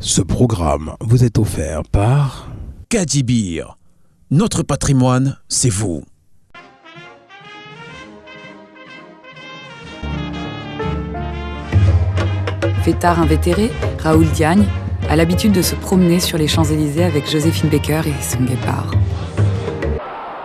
Ce programme vous est offert par Kadibir. Notre patrimoine, c'est vous. Fêtard invétéré, Raoul Diagne a l'habitude de se promener sur les Champs-Élysées avec Joséphine Baker et son guépard.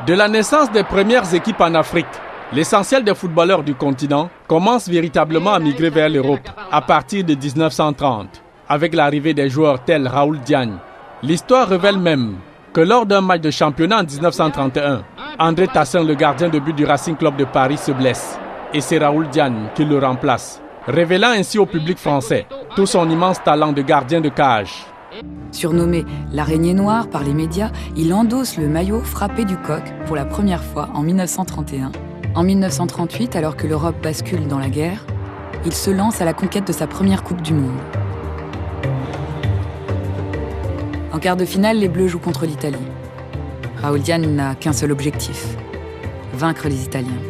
De la naissance des premières équipes en Afrique, l'essentiel des footballeurs du continent commence véritablement à migrer vers l'Europe à partir de 1930, avec l'arrivée des joueurs tels Raoul Diagne. L'histoire révèle même que lors d'un match de championnat en 1931, André Tassin, le gardien de but du Racing Club de Paris, se blesse. Et c'est Raoul Diagne qui le remplace, révélant ainsi au public français tout son immense talent de gardien de cage. Surnommé l'araignée noire par les médias, il endosse le maillot frappé du coq pour la première fois en 1931. En 1938, alors que l'Europe bascule dans la guerre, il se lance à la conquête de sa première Coupe du Monde. En quart de finale, les Bleus jouent contre l'Italie. Raoul Diagne n'a qu'un seul objectif, vaincre les Italiens.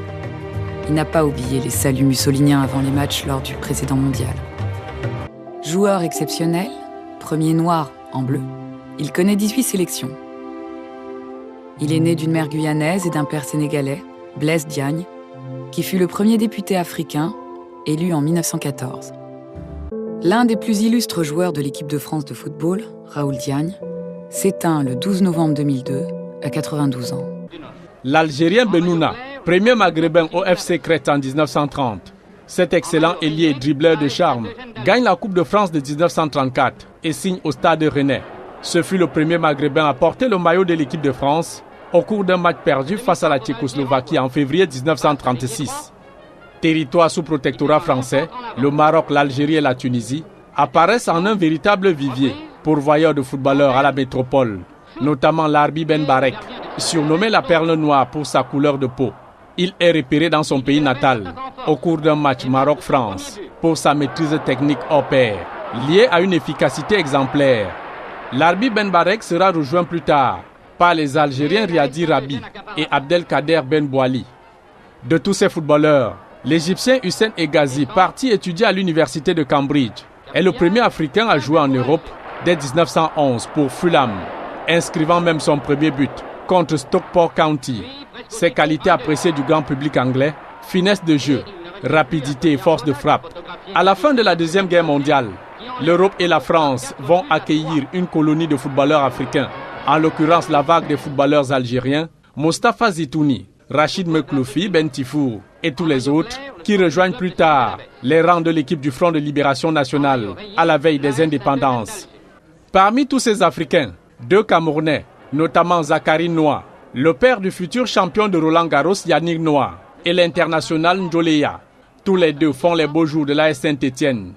Il n'a pas oublié les saluts mussoliniens avant les matchs lors du précédent mondial. Joueur exceptionnel, premier noir en bleu, il connaît 18 sélections. Il est né d'une mère guyanaise et d'un père sénégalais, Blaise Diagne, qui fut le premier député africain élu en 1914. L'un des plus illustres joueurs de l'équipe de France de football, Raoul Diagne, s'éteint le 12 novembre 2002 à 92 ans. L'Algérien Benouna, premier maghrébin au FC Crète en 1930, cet excellent ailier dribbleur de charme, gagne la Coupe de France de 1934 et signe au Stade Rennais. Ce fut le premier maghrébin à porter le maillot de l'équipe de France au cours d'un match perdu face à la Tchécoslovaquie en février 1936. Territoire sous protectorat français, le Maroc, l'Algérie et la Tunisie apparaissent en un véritable vivier pourvoyeur de footballeurs à la métropole, notamment Larbi Ben Barek, surnommé la perle noire pour sa couleur de peau. Il est repéré dans son pays natal au cours d'un match Maroc-France pour sa maîtrise technique hors pair, liée à une efficacité exemplaire. Larbi Ben Barek sera rejoint plus tard par les Algériens Riadi Rabi et Abdelkader Ben Bouali. De tous ces footballeurs, l'Égyptien Hussein Egazi, parti étudier à l'université de Cambridge, est le premier Africain à jouer en Europe dès 1911 pour Fulham, inscrivant même son premier but contre Stockport County. Ses qualités appréciées du grand public anglais, finesse de jeu, rapidité et force de frappe. À la fin de la Deuxième Guerre mondiale, l'Europe et la France vont accueillir une colonie de footballeurs africains, en l'occurrence la vague des footballeurs algériens, Mostafa Zitouni, Rachid Mekloufi, Ben Tifour et tous les autres qui rejoignent plus tard les rangs de l'équipe du Front de Libération Nationale à la veille des indépendances. Parmi tous ces Africains, deux Camerounais, notamment Zakari Noah, le père du futur champion de Roland Garros Yannick Noah et l'international Ndjoleya, tous les deux font les beaux jours de l'AS Saint-Étienne.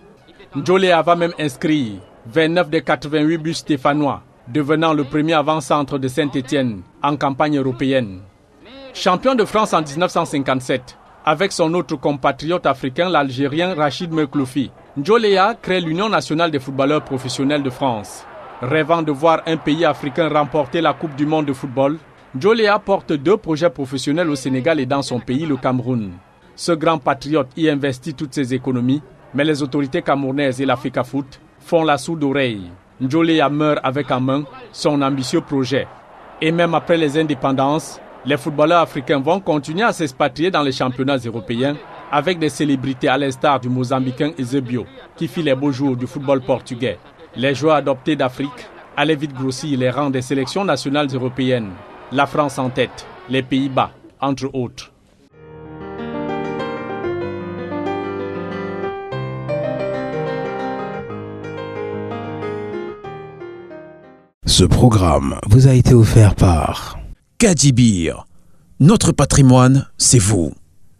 Ndjoleya va même inscrire 29 des 88 buts stéphanois, devenant le premier avant-centre de Saint-Étienne en campagne européenne. Champion de France en 1957, avec son autre compatriote africain, l'Algérien Rachid Mekloufi, Ndjoleya crée l'Union nationale des footballeurs professionnels de France. Rêvant de voir un pays africain remporter la Coupe du monde de football, Ndjoleya porte deux projets professionnels au Sénégal et dans son pays, le Cameroun. Ce grand patriote y investit toutes ses économies, mais les autorités camerounaises et l'Africafoot font la sourde oreille. Ndjoleya meurt avec en main son ambitieux projet. Et même après les indépendances, les footballeurs africains vont continuer à s'expatrier dans les championnats européens avec des célébrités à l'instar du Mozambicain Eusebio, qui fit les beaux jours du football portugais. Les joueurs adoptés d'Afrique allaient vite grossir les rangs des sélections nationales européennes. La France en tête, les Pays-Bas, entre autres. Ce programme vous a été offert par Kadibir. Notre patrimoine, c'est vous.